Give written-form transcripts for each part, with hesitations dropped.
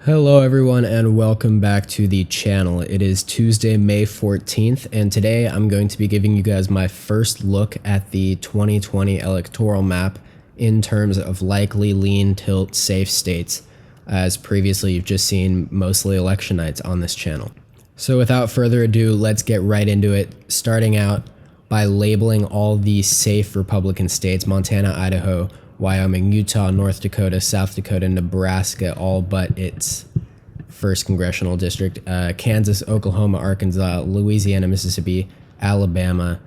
Hello everyone and welcome back to the channel. It is Tuesday, May 14th, and today I'm going to be giving you guys my first look at the 2020 electoral map in terms of likely lean, tilt, safe states, as previously you've just seen mostly election nights on this channel. So without further ado, let's get right into it, starting out by labeling all the safe Republican states: Montana, Idaho, Wyoming, Utah, North Dakota, South Dakota, Nebraska, all but its first congressional district, Kansas, Oklahoma, Arkansas, Louisiana, Mississippi, Alabama,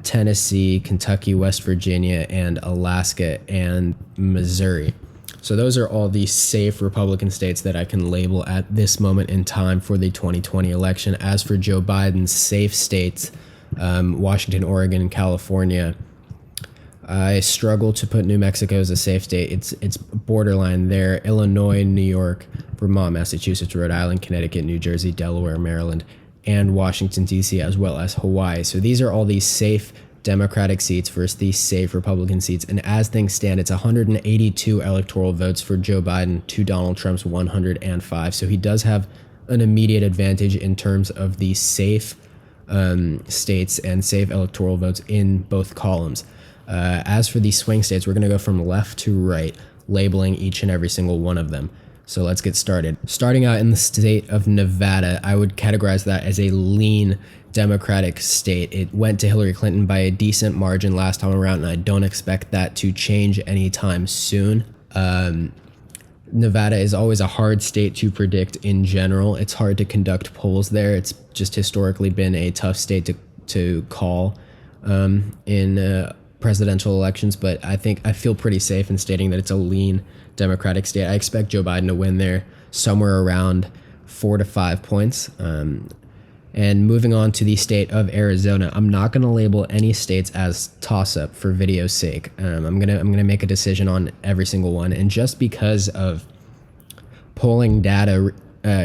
Tennessee, Kentucky, West Virginia, and Alaska, and Missouri. So those are all the safe Republican states that I can label at this moment in time for the 2020 election. As for Joe Biden's safe states, Washington, Oregon, and California, I struggle to put New Mexico as a safe state. It's borderline there. Illinois, New York, Vermont, Massachusetts, Rhode Island, Connecticut, New Jersey, Delaware, Maryland, and Washington, D.C., as well as Hawaii. So these are all these safe Democratic seats versus these safe Republican seats. And as things stand, it's 182 electoral votes for Joe Biden to Donald Trump's 105. So he does have an immediate advantage in terms of the safe states and safe electoral votes in both columns. As for the swing states, we're going to go from left to right, labeling each and every single one of them. So let's get started. Starting out in the state of Nevada, I would categorize that as a lean Democratic state. It went to Hillary Clinton by a decent margin last time around, and I don't expect that to change anytime soon. Nevada is always a hard state to predict in general. It's hard to conduct polls there. It's just historically been a tough state to call in presidential elections, but I feel pretty safe in stating that it's a lean Democratic state. I expect Joe Biden to win there somewhere around 4 to 5 points. And moving on to the state of Arizona, I'm not going to label any states as toss-up for video's sake. I'm gonna make a decision on every single one, and just because of polling data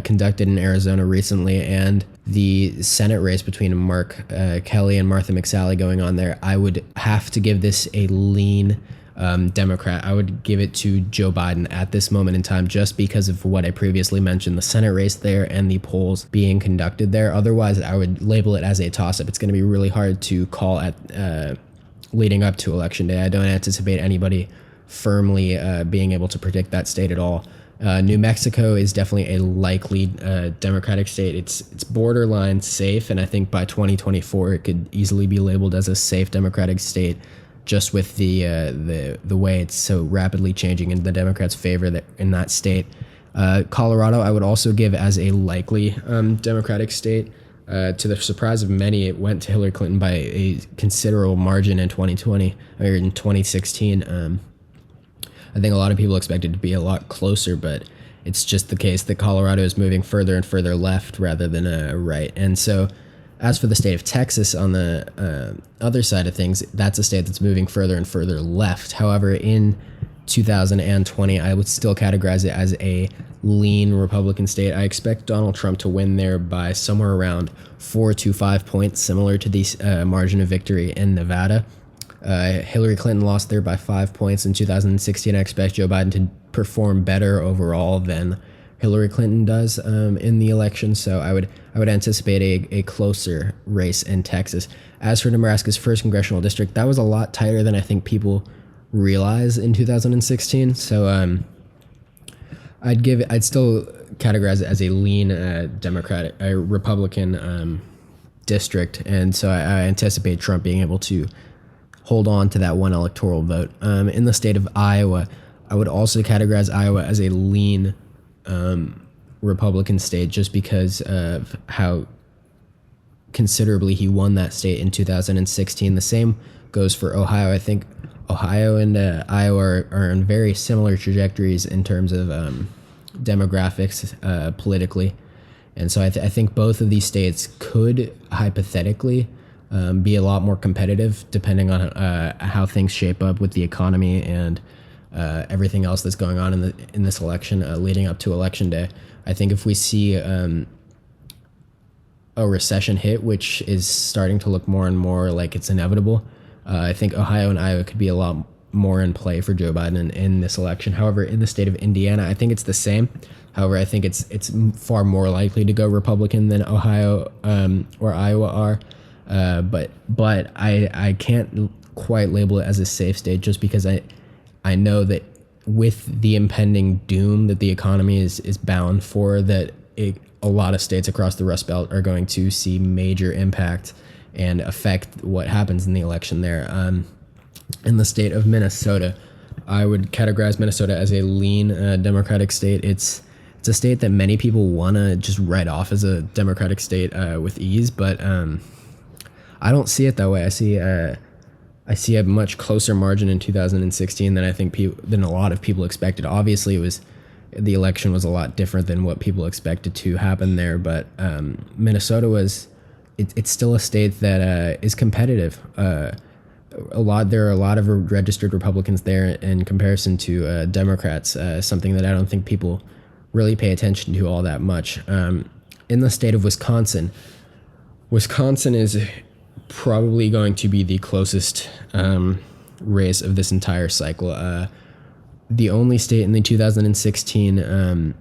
conducted in Arizona recently and the Senate race between Mark Kelly and Martha McSally going on there, I would have to give this a lean Democrat. I would give it to Joe Biden at this moment in time, just because of what I previously mentioned, the Senate race there and the polls being conducted there. Otherwise, I would label it as a toss-up. It's going to be really hard to call at leading up to Election Day. I don't anticipate anybody firmly being able to predict that state at all. New Mexico is definitely a likely Democratic state. It's borderline safe, and I think by 2024 it could easily be labeled as a safe Democratic state, just with the way it's so rapidly changing in the Democrats' favor in that state. Colorado, I would also give as a likely Democratic state. To the surprise of many, it went to Hillary Clinton by a considerable margin in 2020 or in 2016. I think a lot of people expected it to be a lot closer, but it's just the case that Colorado is moving further and further left rather than right. And so as for the state of Texas, on the other side of things, that's a state that's moving further and further left. However, in 2020, I would still categorize it as a lean Republican state. I expect Donald Trump to win there by somewhere around 4 to 5 points, similar to the margin of victory in Nevada. Hillary Clinton lost there by 5 points in 2016. I expect Joe Biden to perform better overall than Hillary Clinton does in the election. So I would anticipate a closer race in Texas. As for Nebraska's first congressional district, that was a lot tighter than I think people realize in 2016. So I'd still categorize it as a lean Republican district, and so I anticipate Trump being able to hold on to that one electoral vote. In the state of Iowa, I would also categorize Iowa as a lean Republican state, just because of how considerably he won that state in 2016. The same goes for Ohio. I think Ohio and Iowa are on very similar trajectories in terms of demographics politically. And so I think both of these states could hypothetically be a lot more competitive depending on how things shape up with the economy and everything else that's going on in this election leading up to Election Day. I think if we see a recession hit, which is starting to look more and more like it's inevitable, I think Ohio and Iowa could be a lot more in play for Joe Biden in this election. However, in the state of Indiana, I think it's the same. However, I think it's far more likely to go Republican than Ohio or Iowa are. But I can't quite label it as a safe state just because I know that with the impending doom that the economy is bound for, that a lot of states across the Rust Belt are going to see major impact and affect what happens in the election there. In the state of Minnesota, I would categorize Minnesota as a lean Democratic state. It's a state that many people want to just write off as a Democratic state with ease, but I don't see it that way. I see a much closer margin in 2016 than I think than a lot of people expected. Obviously, the election was a lot different than what people expected to happen there, but Minnesota it's still a state that is competitive. There are a lot of registered Republicans there in comparison to Democrats, something that I don't think people really pay attention to all that much. In the state of Wisconsin is probably going to be the closest race of this entire cycle. The only state in the 2016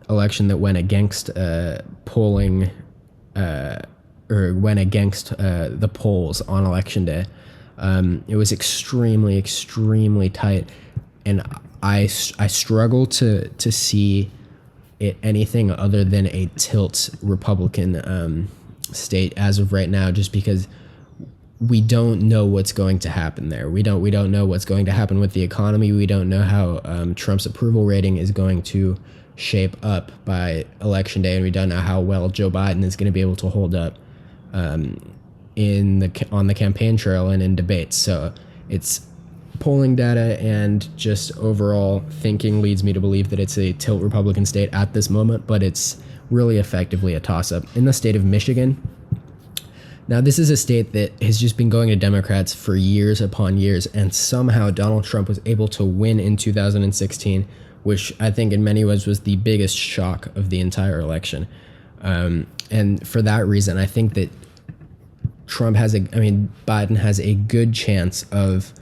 election that went against polling or went against the polls on election day. It was extremely, extremely tight, and I struggle to see it anything other than a tilt Republican state as of right now, just because we don't know what's going to happen there. We don't know what's going to happen with the economy. We don't know how Trump's approval rating is going to shape up by election day, and we don't know how well Joe Biden is going to be able to hold up on the campaign trail and in debates. So it's polling data and just overall thinking leads me to believe that it's a tilt Republican state at this moment, but it's really effectively a toss-up. In the state of Michigan, now this is a state that has just been going to Democrats for years upon years, and somehow Donald Trump was able to win in 2016, which I think in many ways was the biggest shock of the entire election. And for that reason, I think that Biden has a good chance of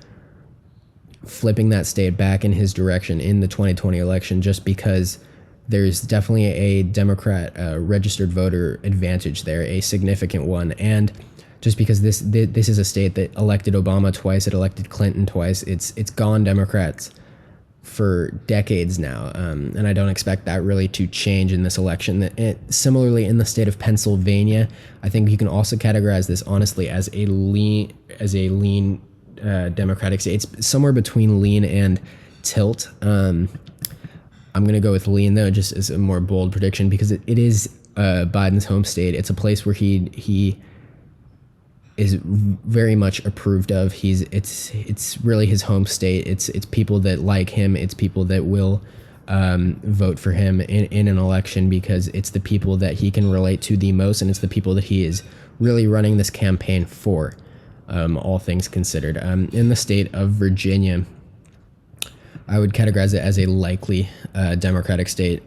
flipping that state back in his direction in the 2020 election, just because there's definitely a Democrat registered voter advantage there, a significant one. And just because this is a state that elected Obama twice, it elected Clinton twice, it's gone Democrats for decades now, and I don't expect that really to change in this election. Similarly, in the state of Pennsylvania, I think you can also categorize this honestly as a lean Democratic state. It's somewhere between lean and tilt. I'm going to go with lean though, just as a more bold prediction, because it is Biden's home state. It's a place where he is very much approved of. It's really his home state. It's people that like him. It's people that will vote for him in an election, because it's the people that he can relate to the most, and it's the people that he is really running this campaign for, all things considered. In the state of Virginia, I would categorize it as a likely Democratic state,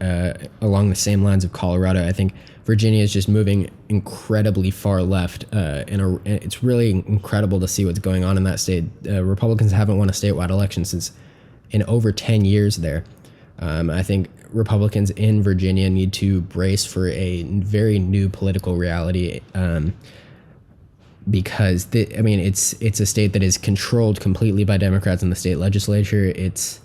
along the same lines of Colorado. I think Virginia is just moving incredibly far left, and it's really incredible to see what's going on in that state. Republicans haven't won a statewide election in over 10 years there. I think Republicans in Virginia need to brace for a very new political reality, because it's a state that is controlled completely by Democrats in the state legislature. It's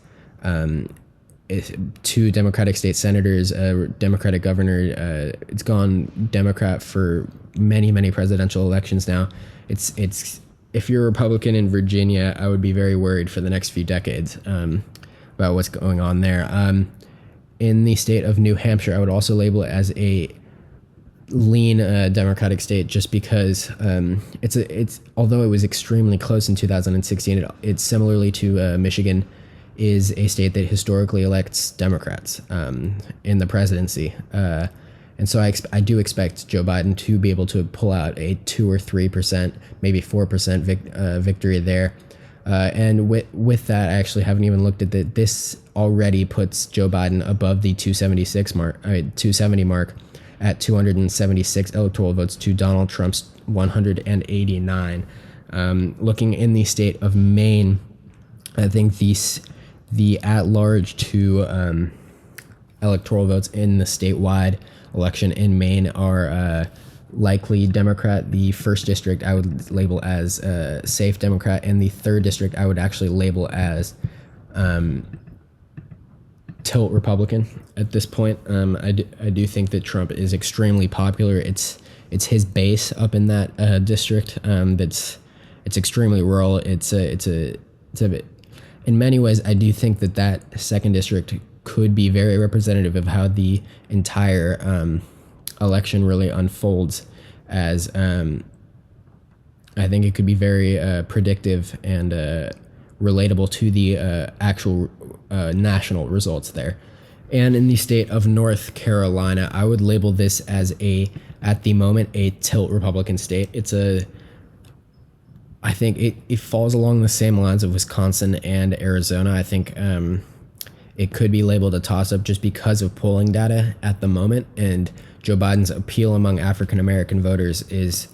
two Democratic state senators, a Democratic governor. It's gone Democrat for many presidential elections now. It's if you're a Republican in Virginia, I would be very worried for the next few decades about what's going on there. In the state of New Hampshire, I would also label it as a lean Democratic state, just because it's although it was extremely close in 2016, it's similarly to Michigan, is a state that historically elects Democrats in the presidency. And so I do expect Joe Biden to be able to pull out a 2 or 3%, maybe 4% victory there. And with that, I actually haven't even looked at that. This already puts Joe Biden above the 270 mark at 276 electoral votes to Donald Trump's 189. Looking in the state of Maine, I think the at-large two electoral votes in the statewide election in Maine are likely Democrat. The first district I would label as safe Democrat, and the third district I would actually label as tilt Republican at this point. I do think that Trump is extremely popular. It's his base up in that district. It's extremely rural. It's a bit, in many ways, I do think that second district could be very representative of how the entire election really unfolds, as I think it could be very predictive and relatable to the actual national results there. And in the state of North Carolina, I would label this as at the moment, a tilt Republican state. I think it falls along the same lines of Wisconsin and Arizona. I think it could be labeled a toss-up just because of polling data at the moment, and Joe Biden's appeal among African-American voters is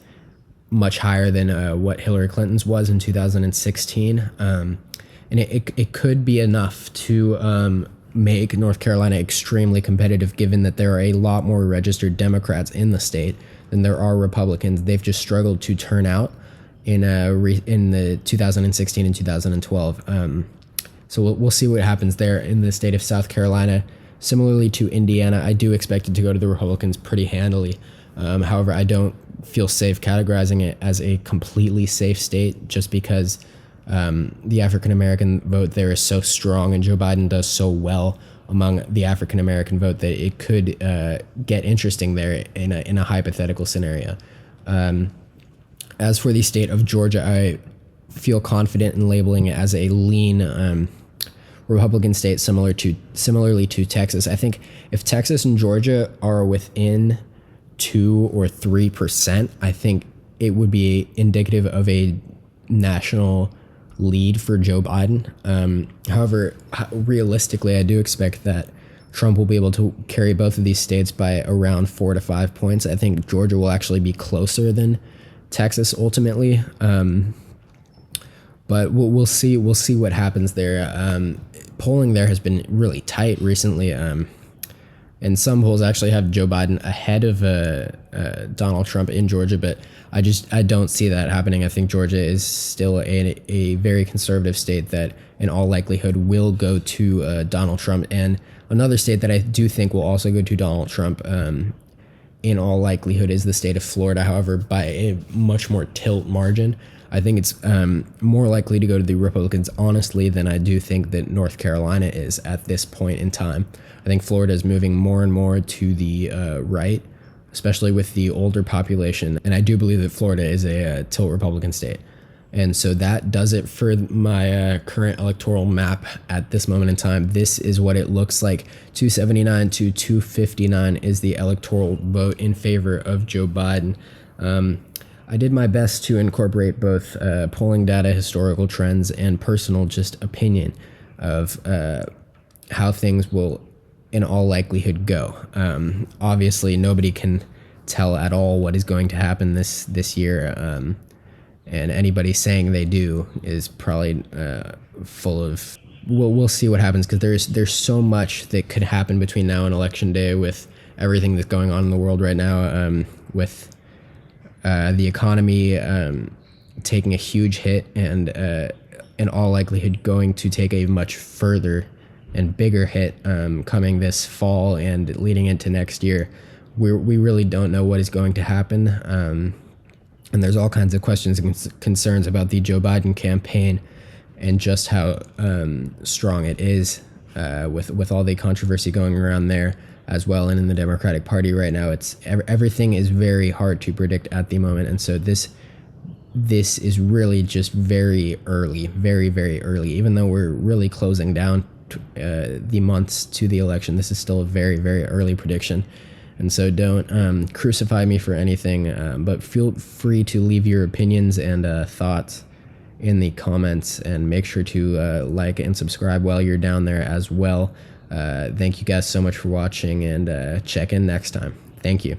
much higher than what Hillary Clinton's was in 2016. And it could be enough to make North Carolina extremely competitive, given that there are a lot more registered Democrats in the state than there are Republicans. They've just struggled to turn out in the 2016 and 2012. So we'll see what happens there in the state of South Carolina. Similarly to Indiana, I do expect it to go to the Republicans pretty handily. However, I don't feel safe categorizing it as a completely safe state, just because the African-American vote there is so strong and Joe Biden does so well among the African-American vote that it could get interesting there in a hypothetical scenario. As for the state of Georgia, I feel confident in labeling it as a lean Republican state, similarly to Texas. I think if Texas and Georgia are within 2 or 3%, I think it would be indicative of a national lead for Joe Biden. However, realistically, I do expect that Trump will be able to carry both of these states by around 4 to 5 points. I think Georgia will actually be closer than Texas ultimately, but we'll see. We'll see what happens there. Polling there has been really tight recently, and some polls actually have Joe Biden ahead of Donald Trump in Georgia, but I don't see that happening. I think Georgia is still a very conservative state that, in all likelihood, will go to Donald Trump, and another state that I do think will also go to Donald Trump, in all likelihood, is the state of Florida. However, by a much more tilt margin. I think it's more likely to go to the Republicans, honestly, than I do think that North Carolina is at this point in time. I think Florida is moving more and more to the right, especially with the older population. And I do believe that Florida is a tilt Republican state. And so that does it for my current electoral map at this moment in time. This is what it looks like. 279 to 259 is the electoral vote in favor of Joe Biden. I did my best to incorporate both polling data, historical trends, and personal just opinion of how things will, in all likelihood, go. Obviously, nobody can tell at all what is going to happen this year, and anybody saying they do is probably full of. We'll see what happens, because there's so much that could happen between now and Election Day with everything that's going on in the world right now, with the economy taking a huge hit and in all likelihood going to take a much further and bigger hit coming this fall and leading into next year. We really don't know what is going to happen, and there's all kinds of questions and concerns about the Joe Biden campaign and just how strong it is with all the controversy going around there as well, and in the Democratic Party right now. It's everything is very hard to predict at the moment, and so this is really just very early, very, very early. Even though we're really closing down the months to the election, this is still a very, very early prediction. And so don't crucify me for anything, but feel free to leave your opinions and thoughts in the comments, and make sure to like and subscribe while you're down there as well. Thank you guys so much for watching, and check in next time. Thank you.